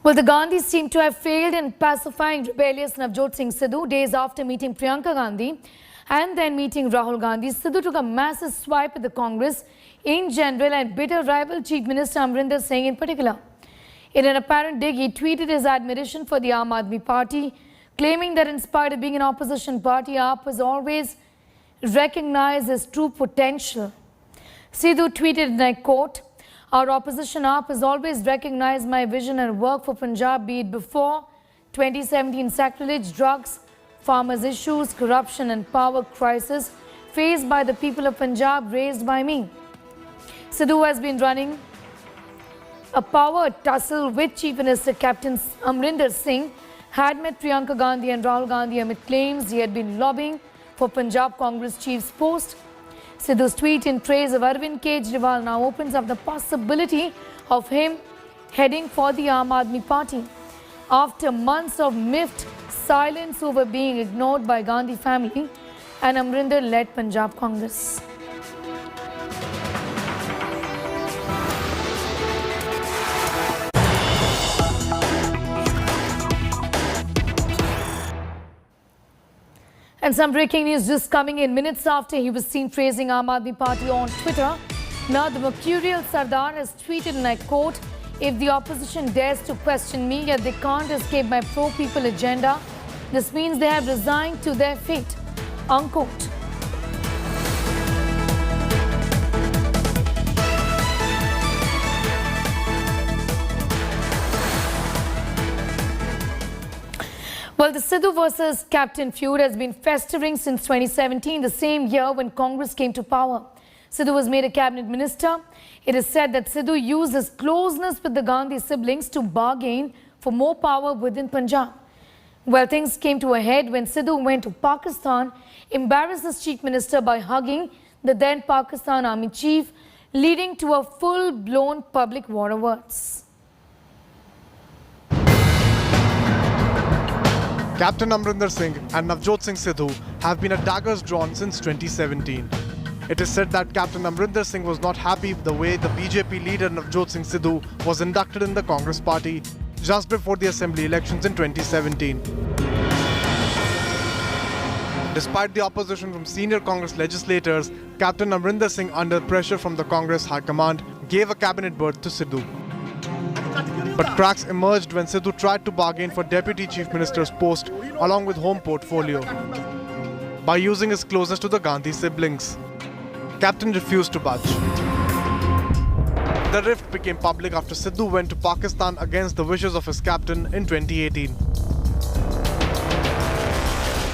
Well, the Gandhis seem to have failed in pacifying rebellious Navjot Singh Sidhu. Days after meeting Priyanka Gandhi and then meeting Rahul Gandhi, Sidhu took a massive swipe at the Congress in general and bitter rival Chief Minister Amrinder Singh in particular. In an apparent dig, he tweeted his admiration for the Aam Aadmi Party, claiming that in spite of being an opposition party, AAP has always recognized its true potential. Sidhu tweeted, and I quote, "Our opposition AAP has always recognized my vision and work for Punjab, be it before 2017 sacrilege, drugs, farmers' issues, corruption and power crisis faced by the people of Punjab raised by me." Sidhu has been running a power tussle with Chief Minister Captain Amrinder Singh, had met Priyanka Gandhi and Rahul Gandhi amid claims he had been lobbying for Punjab Congress chief's post. Sidhu's tweet in praise of Arvind Kejriwal now opens up the possibility of him heading for the Aam Aadmi Party. After months of miffed silence over being ignored by Gandhi family and Amrinder-led Punjab Congress. And some breaking news just coming in minutes after he was seen praising Aam Aadmi Party on Twitter. Now the mercurial Sardar has tweeted, and I quote, "If the opposition dares to question me, yet they can't escape my pro-people agenda, this means they have resigned to their fate." Unquote. Well, the Sidhu versus Captain feud has been festering since 2017, the same year when Congress came to power. Sidhu was made a cabinet minister. It is said that Sidhu used his closeness with the Gandhi siblings to bargain for more power within Punjab. Well, things came to a head when Sidhu went to Pakistan, embarrassed his chief minister by hugging the then Pakistan Army chief, leading to a full-blown public war of words. Captain Amrinder Singh and Navjot Singh Sidhu have been at daggers drawn since 2017. It is said that Captain Amrinder Singh was not happy with the way the BJP leader Navjot Singh Sidhu was inducted in the Congress party just before the assembly elections in 2017. Despite the opposition from senior Congress legislators, Captain Amrinder Singh, under pressure from the Congress High Command, gave a cabinet berth to Sidhu. But cracks emerged when Sidhu tried to bargain for Deputy Chief Minister's post along with home portfolio by using his closeness to the Gandhi siblings. Captain refused to budge. The rift became public after Sidhu went to Pakistan against the wishes of his captain in 2018.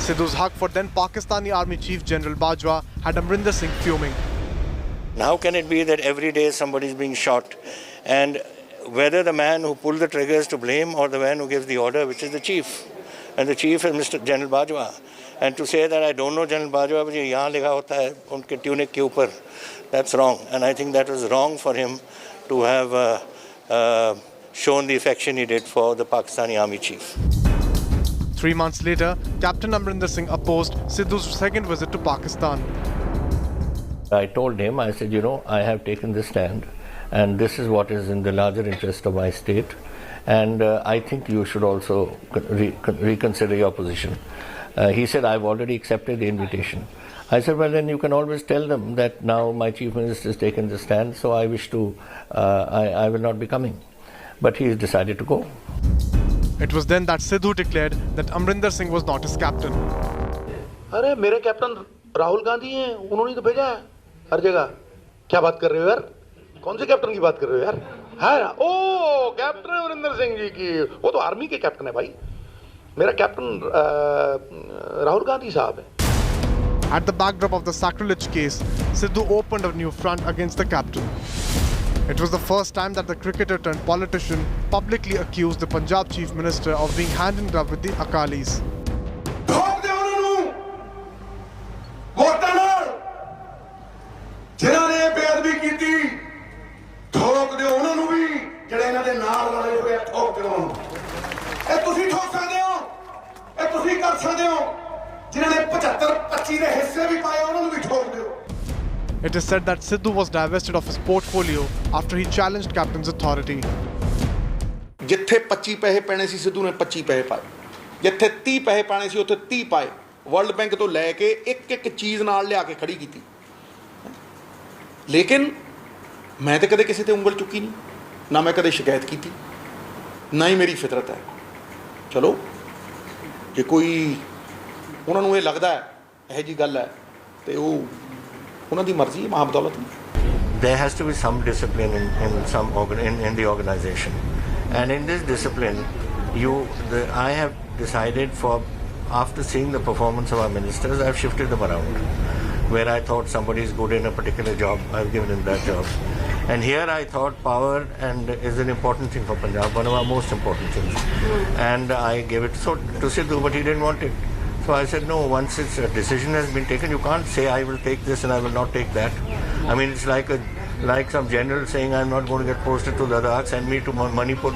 Sidhu's hug for then Pakistani Army Chief General Bajwa had Amrinder Singh fuming. How can it be that every day somebody is being shot, and whether the man who pulled the trigger is to blame or the man who gives the order, which is the chief, and the chief is Mr. General Bajwa, and to say that I don't know General Bajwa, but yahan likha hota hai unke tunic ke upar, that's wrong. And I think that was wrong for him to have shown the affection he did for the Pakistani Army chief. 3 months later, Captain Amrinder Singh opposed Sidhu's second visit to Pakistan. I told him, I said, I have taken this stand, and this is what is in the larger interest of my state, and I think you should also reconsider your position. He said, I've already accepted the invitation. I said, well, then you can always tell them that now my chief minister has taken the stand, so I wish to, I will not be coming. But he has decided to go. It was then that Sidhu declared that Amrinder Singh was not his captain. अरे मेरे captain Rahul Gandhi हैं, उन्होंने तो भेजा है हर जगह. क्या बात कर रहे हो यार? कौन से कैप्टन की बात कर रहे हो यार? है ओ कैप्टन अमरिंदर सिंह जी की, वो तो आर्मी के कैप्टन है भाई. मेरा कैप्टन राहुल गांधी साहब है. At the backdrop of the sacrilege case, Sidhu opened a new front against the captain. It was the first time that the cricketer turned politician publicly accused the Punjab Chief Minister of being hand in glove with the Akalis. It is said that Sidhu was divested of his portfolio after he challenged captain's authority. ਜਿੱਥੇ 25 ਪੈਸੇ ਪੈਣੇ ਸੀ ਸਿੱਧੂ ਨੇ 25 ਪੈਸੇ ਪਾਏ, ਜਿੱਥੇ 30 ਪੈਸੇ ਪਾਣੇ ਸੀ ਉੱਥੇ 30 ਪਾਏ। ਵਰਲਡ ਬੈਂਕ ਤੋਂ ਲੈ ਕੇ ਇੱਕ ਇੱਕ ਚੀਜ਼ ਨਾਲ ਲਿਆ ਕੇ ਖੜੀ ਕੀਤੀ। ਲੇਕਿਨ ਮੈਂ ਤਾਂ ਕਦੇ ਕਿਸੇ ਤੇ ਉਂਗਲ ਚੁੱਕੀ ਨਹੀਂ, ਨਾ ਮੈਂ ਕਦੇ ਸ਼ਿਕਾਇਤ ਕੀਤੀ, ਨਾ ਹੀ ਮੇਰੀ ਫਿਤਰਤ ਹੈ। ਚਲੋ ਜੇ ਕੋਈ ਉਹਨਾਂ ਨੂੰ ਇਹ ਲੱਗਦਾ ਹੈ ਇਹੋ ਜਿਹੀ ਗੱਲ ਹੈ ਤੇ ਉਹ ਉਹਨਾਂ ਦੀ ਮਰਜ਼ੀ ਹੈ, ਮਹਾਬਦੌਲਤ ਨਹੀਂ। There has to be some discipline in the organization, and in this discipline, I have decided after seeing the performance of our ministers, I've shifted them around. Where I thought somebody is good in a particular job, I've given him that job. And here I thought power is an important thing for Punjab, one of our most important things. And I gave it to Sidhu, but he didn't want it. So I said, no, once a decision has been taken, you can't say I will take this and I will not take that. I mean, it's like some general saying, I'm not going to get posted to Ladakh, send me to Manipur.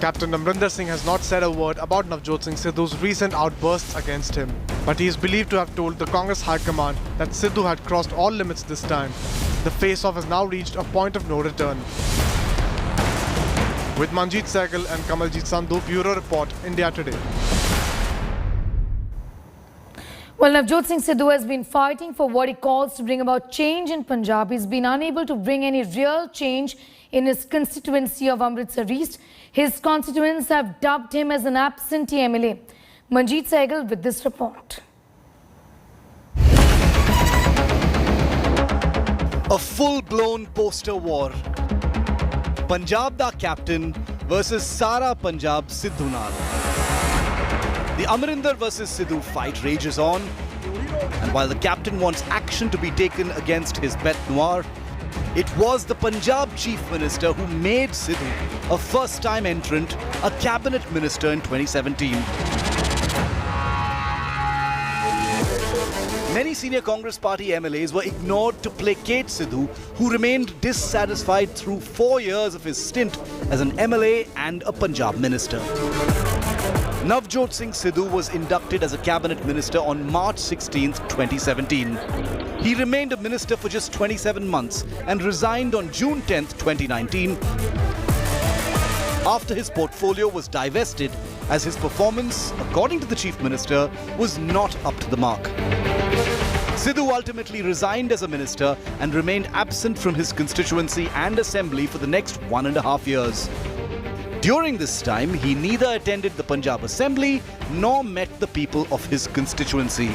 Captain Amrinder Singh has not said a word about Navjot Singh Sidhu's recent outbursts against him, but he is believed to have told the Congress High Command that Sidhu had crossed all limits this time. The face-off has now reached a point of no return. With Manjeet Sehgal and Kamaljeet Sandhu, Bureau Report, India Today. Well, Navjot Singh Sidhu has been fighting for what he calls to bring about change in Punjab. He's been unable to bring any real change in his constituency of Amritsar East. His constituents have dubbed him as an absentee MLA. Manjeet Sehgal with this report. A full-blown poster war. Punjab da captain versus Sara Punjab Sidhu Nal. The Amrinder versus Sidhu fight rages on, and while the captain wants action to be taken against his bête noire, it was the Punjab Chief Minister who made Sidhu a first-time entrant, a cabinet minister in 2017. Many senior Congress party MLAs were ignored to placate Sidhu, who remained dissatisfied through 4 years of his stint as an MLA and a Punjab minister. Navjot Singh Sidhu was inducted as a cabinet minister on March 16, 2017. He remained a minister for just 27 months and resigned on June 10, 2019, after his portfolio was divested as his performance, according to the chief minister, was not up to the mark. Sidhu ultimately resigned as a minister and remained absent from his constituency and assembly for the next 1.5 years. During this time, he neither attended the Punjab Assembly nor met the people of his constituency.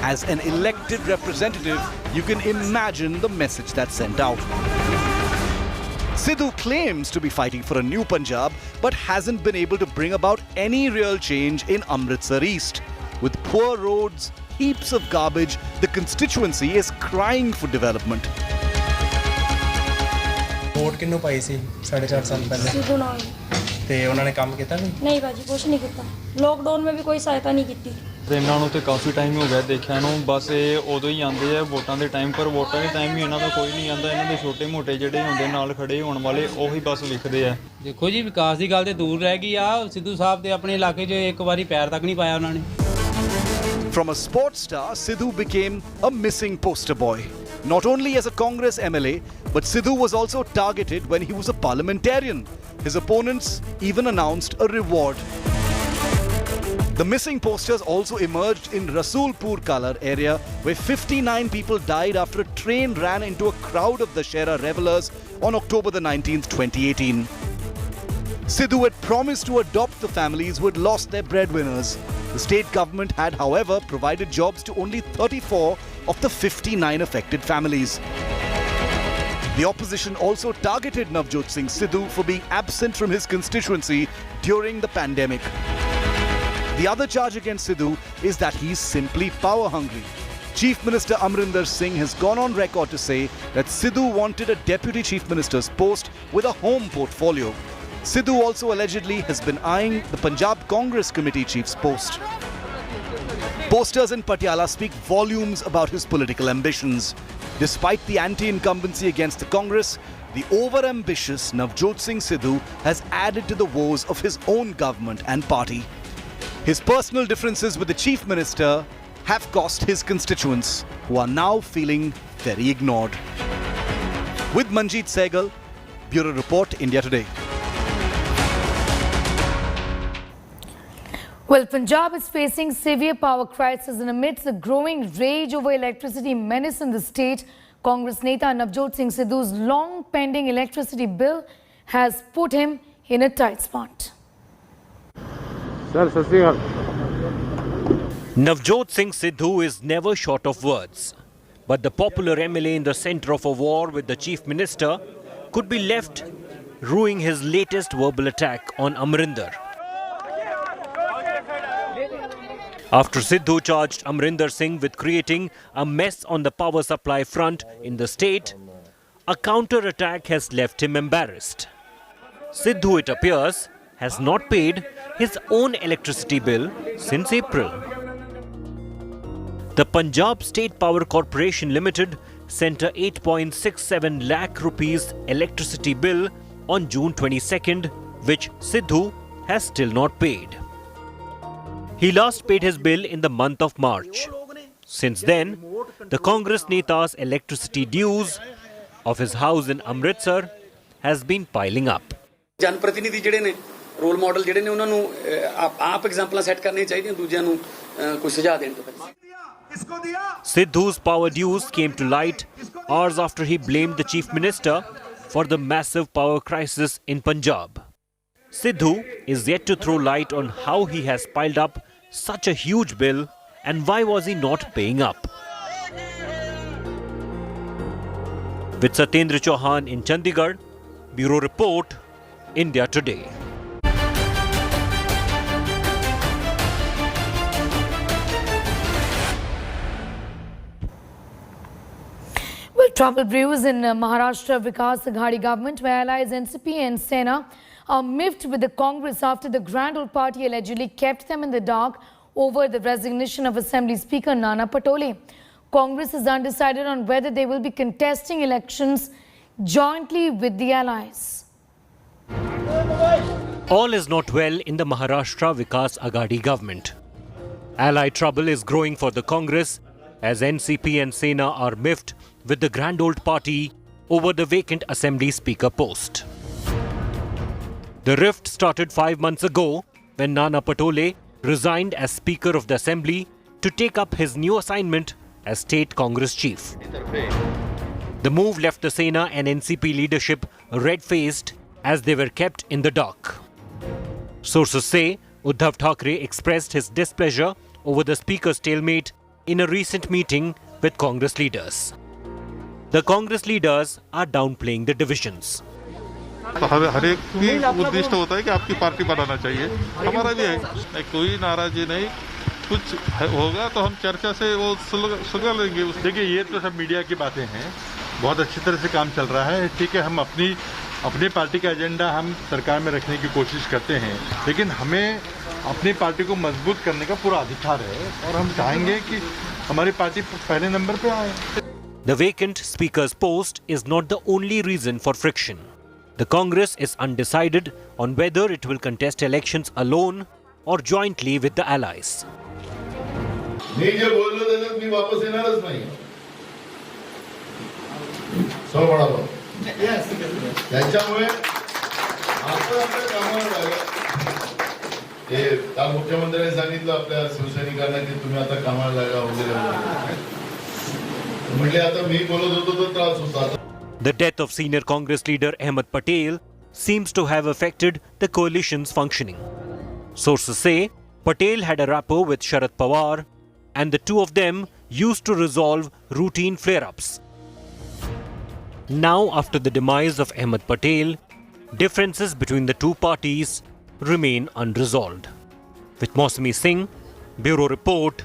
As an elected representative, you can imagine the message that sent out. Sidhu claims to be fighting for a new Punjab, but hasn't been able to bring about any real change in Amritsar East. With poor roads, heaps of garbage, the constituency is crying for development. Vote ਕਿਹਨੂੰ ਪਾਈ ਸੀ 4.5 ਸਾਲ ਪਹਿਲੇ सिद्धू नाल ਤੇ ਉਹਨਾਂ ਨੇ ਕੰਮ ਕੀਤਾ ਨਹੀਂ नहीं भाजी कुछ नहीं किया लॉकडाउन में भी कोई सहायता नहीं की ਤੇ ਇਹਨਾਂ ਨੂੰ ਤੇ ਕਾਫੀ ਟਾਈਮ ਹੋ ਗਿਆ ਦੇਖਿਆ ਨੂੰ ਬਸ ਇਹ ਉਦੋਂ ਹੀ ਆਉਂਦੇ ਆ ਵੋਟਾਂ ਦੇ ਟਾਈਮ ਪਰ ਵੋਟਾਂ ਦੇ ਟਾਈਮ ਹੀ ਇਹਨਾਂ ਦਾ ਕੋਈ ਨਹੀਂ ਆਉਂਦਾ ਇਹਨਾਂ ਦੇ ਛੋਟੇ ਮੋਟੇ ਜਿਹੜੇ ਹੁੰਦੇ ਨਾਲ ਖੜੇ ਹੋਣ ਵਾਲੇ ਉਹੀ ਬਸ ਲਿਖਦੇ ਆ ਦੇਖੋ ਜੀ ਵਿਕਾਸ ਦੀ ਗੱਲ ਤੇ ਦੂਰ ਰਹਿ ਗਈ ਆ ਸਿੱਧੂ ਸਾਹਿਬ ਤੇ ਆਪਣੇ ਇਲਾਕੇ 'ਚ ਇੱਕ ਵਾਰੀ ਪੈਰ ਤੱਕ ਨਹੀਂ ਪਾਇਆ ਉਹਨਾਂ ਨੇ From a sports star, Sidhu became a missing poster boy. Not only as a Congress MLA, but Sidhu was also targeted when he was a parliamentarian. His opponents even announced a reward. The missing posters also emerged in Rasulpur Kalar area, where 59 people died after a train ran into a crowd of the Shera revelers on October the 19th, 2018. Sidhu had promised to adopt the families who had lost their breadwinners. The state government had, however, provided jobs to only 34 of the 59 affected families. The opposition also targeted Navjot Singh Sidhu for being absent from his constituency during the pandemic. The other charge against Sidhu is that he's simply power hungry. Chief Minister Amrinder Singh has gone on record to say that Sidhu wanted a deputy chief minister's post with a home portfolio. Sidhu also allegedly has been eyeing the Punjab Congress Committee chief's post. Posters in Patiala speak volumes about his political ambitions. Despite the anti-incumbency against the Congress, the over-ambitious Navjot Singh Sidhu has added to the woes of his own government and party. His personal differences with the chief minister have cost his constituents, who are now feeling very ignored. With Manjeet Sehgal, Bureau Report, India Today. Well, Punjab is facing severe power crisis, and amidst the growing rage over electricity menace in the state, Congress Neta Navjot Singh Sidhu's long-pending electricity bill has put him in a tight spot. Navjot Singh Sidhu is never short of words, but the popular MLA in the centre of a war with the Chief Minister could be left ruining his latest verbal attack on Amrinder. After Sidhu charged Amrinder Singh with creating a mess on the power supply front in the state, a counter-attack has left him embarrassed. Sidhu, it appears, has not paid his own electricity bill since April. The Punjab State Power Corporation Limited sent a 8.67 lakh rupees electricity bill on June 22nd, which Sidhu has still not paid. He last paid his bill in the month of March. Since then, the Congress Neta's electricity dues of his house in Amritsar has been piling up. जनप्रतिनिधि ਜਿਹੜੇ ਨੇ role model ਜਿਹੜੇ ਨੇ ਉਹਨਾਂ ਨੂੰ ਆਪ ਐਗਜ਼ਾਮਪਲਾਂ set ਕਰਨੀਆਂ ਚਾਹੀਦੀਆਂ ਦੂਜਿਆਂ ਨੂੰ ਕੋਈ ਸੁਝਾਅ ਦੇਣ ਤੋਂ ਪਹਿਲਾਂ Sidhu's power dues came to light hours after he blamed the Chief Minister for the massive power crisis in Punjab. Sidhu is yet to throw light on how he has piled up such a huge bill and why was he not paying up. With Satyendra Chauhan in Chandigarh, Bureau Report, India Today. Well, trouble brews in Maharashtra Vikas Aghadi government, where allies NCP and Sena are miffed with the Congress after the Grand Old Party allegedly kept them in the dark over the resignation of Assembly Speaker Nana Patole. Congress is undecided on whether they will be contesting elections jointly with the allies. All is not well in the Maharashtra Vikas Aghadi government. Ally trouble is growing for the Congress as NCP and Sena are miffed with the Grand Old Party over the vacant Assembly Speaker post. The rift started 5 months ago when Nana Patole resigned as Speaker of the Assembly to take up his new assignment as State Congress Chief. The move left the Sena and NCP leadership red-faced as they were kept in the dark. Sources say Uddhav Thackeray expressed his displeasure over the Speaker's stalemate in a recent meeting with Congress leaders. The Congress leaders are downplaying the divisions. हर एक की उद्देश्य होता है कि आपकी party बनाना चाहिए, हमारा भी है, कोई नाराजी नहीं, कुछ होगा तो हम चर्चा से वो सुलझा लेंगे. देखिए ये तो सब मीडिया की बातें हैं, बहुत अच्छी तरह से काम चल रहा है, ठीक है, हम अपनी पार्टी का एजेंडा हम सरकार में रखने की कोशिश करते हैं, लेकिन हमें अपनी पार्टी को मजबूत करने का पूरा अधिकार है और हम चाहेंगे कि हमारी पार्टी पहले नंबर पे आए. The vacant Speaker's post is not the only reason for friction. The Congress is undecided on whether it will contest elections alone or jointly with the allies. मी जे बोललो त्याच्यात मी वापस येणारच नाही. सो म्हणालो त्याच्यामुळे आपण आपल्या कामावर लागा. ते काल मुख्यमंत्र्यांनी सांगितलं आपल्या शिवसैनिकांना की तुम्ही आता कामाला लागा वगैरे. म्हटले आता मी बोलत होतो तर त्रास होता. The death of senior Congress leader Ahmed Patel seems to have affected the coalition's functioning. Sources say Patel had a rapport with Sharad Pawar and the two of them used to resolve routine flare-ups. Now, after the demise of Ahmed Patel, differences between the two parties remain unresolved. With Mausami Singh, Bureau Report,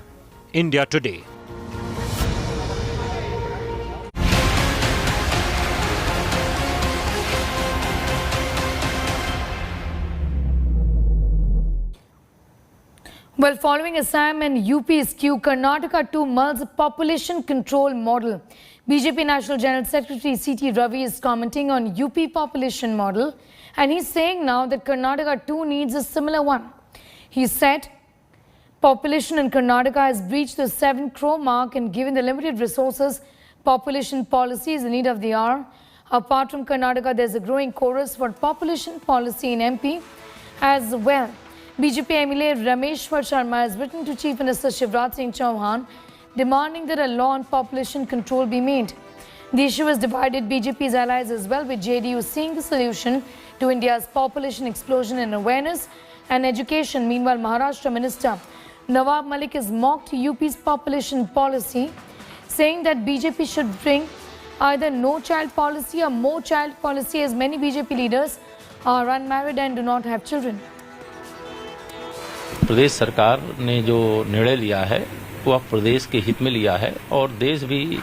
India Today. Well, following Assam and UP's skew, Karnataka too mulls a population control model. BJP National General Secretary C.T. Ravi is commenting on UP population model, and he's saying now that Karnataka too needs a similar one. He said population in Karnataka has breached the 7 crore mark, and given the limited resources, population policy is in need of the hour. Apart from Karnataka, there's a growing chorus for population policy in MP as well. BJP MLA Rameshwar Sharma has written to Chief Minister Shivraj Singh Chauhan demanding that a law on population control be made. The issue has divided BJP's allies as well, with JDU seeing the solution to India's population explosion in awareness and education. Meanwhile, Maharashtra Minister Nawab Malik has mocked UP's population policy, saying that BJP should bring either no child policy or more child policy, as many BJP leaders are unmarried and do not have children. प्रदेश सरकार ने जो निर्णय लिया है वह प्रदेश के हित में लिया है और देश भी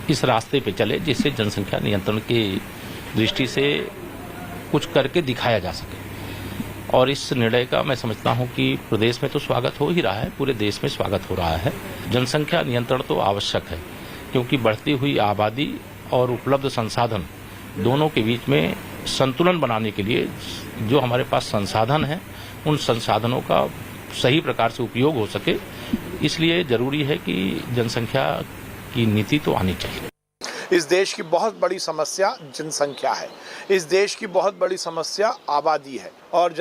इस रास्ते पे चले जिससे जनसंख्या नियंत्रण की दृष्टि से कुछ करके दिखाया जा सके। और इस निर्णय का मैं समझता हूं कि प्रदेश में तो स्वागत हो ही रहा है, पूरे देश में स्वागत हो रहा है। जनसंख्या नियंत्रण तो आवश्यक है क्योंकि बढ़ती हुई आबादी और उपलब्ध संसाधन दोनों के बीच में संतुलन बनाने के लिए जो हमारे पास संसाधन है उन संसाधनों का सही प्रकार से उपयोग हो सके, इसलिए जरूरी है कि जनसंख्या की नीति तो आनी चाहिए। इस देश की बहुत बड़ी समस्या जनसंख्या है, इस देश की बहुत बड़ी समस्या आबादी है और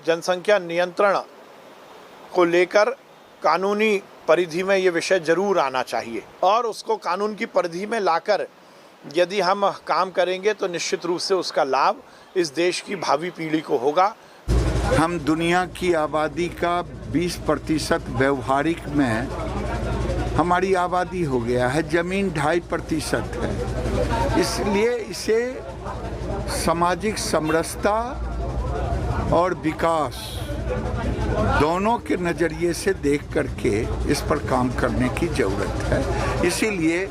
जनसंख्या नियंत्रण को लेकर कानूनी परिधि में ये विषय जरूर आना चाहिए और उसको कानून की परिधि में लाकर यदि हम काम करेंगे तो निश्चित रूप से उसका लाभ इस देश की भावी पीढ़ी को होगा। हम दुनिया की आबादी का 20% व्यवहारिक में हमारी आबादी हो गया है, जमीन 2.5% है। इसलिए इसे सामाजिक समरसता और विकास दोनों के नज़रिए से देख करके इस पर काम करने की ज़रूरत है। इसीलिए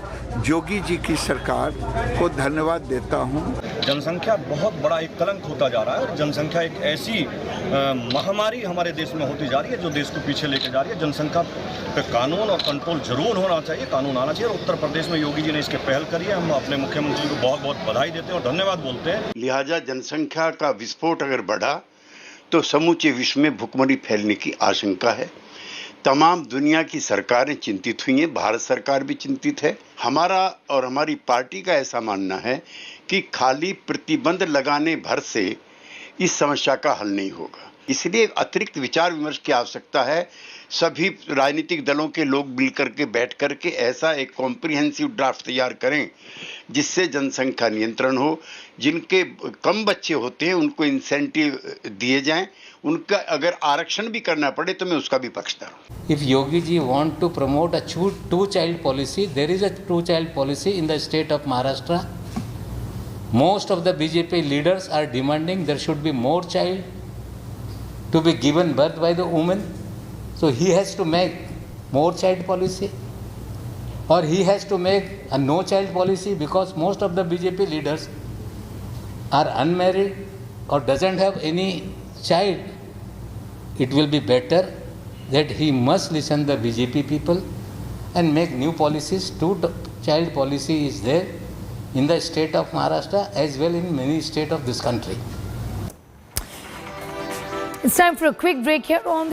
योगी जी की सरकार को धन्यवाद देता हूं। जनसंख्या बहुत बड़ा एक कलंक होता जा रहा है और जनसंख्या एक ऐसी महामारी हमारे देश में होती जा रही है जो देश को पीछे लेके जा रही है। जनसंख्या पे कानून और कंट्रोल जरूर होना चाहिए, कानून आना चाहिए और उत्तर प्रदेश में योगी जी ने इसके पहल करी है। हम अपने मुख्यमंत्री को बहुत बहुत बधाई देते हैं और धन्यवाद बोलते हैं। लिहाजा जनसंख्या का विस्फोट अगर बढ़ा तो समूचे विश्व में भुखमरी फैलने की आशंका है। तमाम दुनिया की सरकारें चिंतित हुई हैं, भारत सरकार भी चिंतित है। हमारा और हमारी पार्टी का ऐसा मानना है कि खाली प्रतिबंध लगाने भर से इस समस्या का हल नहीं होगा, इसलिए अतिरिक्त विचार विमर्श की आवश्यकता है। सभी राजनीतिक दलों के लोग मिल करके बैठ करके ऐसा एक कॉम्प्रिहेंसिव ड्राफ्ट तैयार करें जिससे जनसंख्या नियंत्रण हो। जिनके कम बच्चे होते हैं उनको इंसेंटिव दिए जाएं, उनका अगर आरक्षण भी करना पड़े तो मैं उसका भी पक्षधर हूं। If Yogi ji want to promote a two-child policy, there is a two-child policy in the state of Maharashtra. Most of the BJP leaders are demanding there should be more child to be given birth by the woman. So he has to make more child policy, or he has to make a no child policy because most of the BJP leaders are unmarried or doesn't have any child. It will be better that he must listen the BJP people and make new policies. Two-child policy is there in the state of Maharashtra as well in many states of this country. It's time for a quick break here on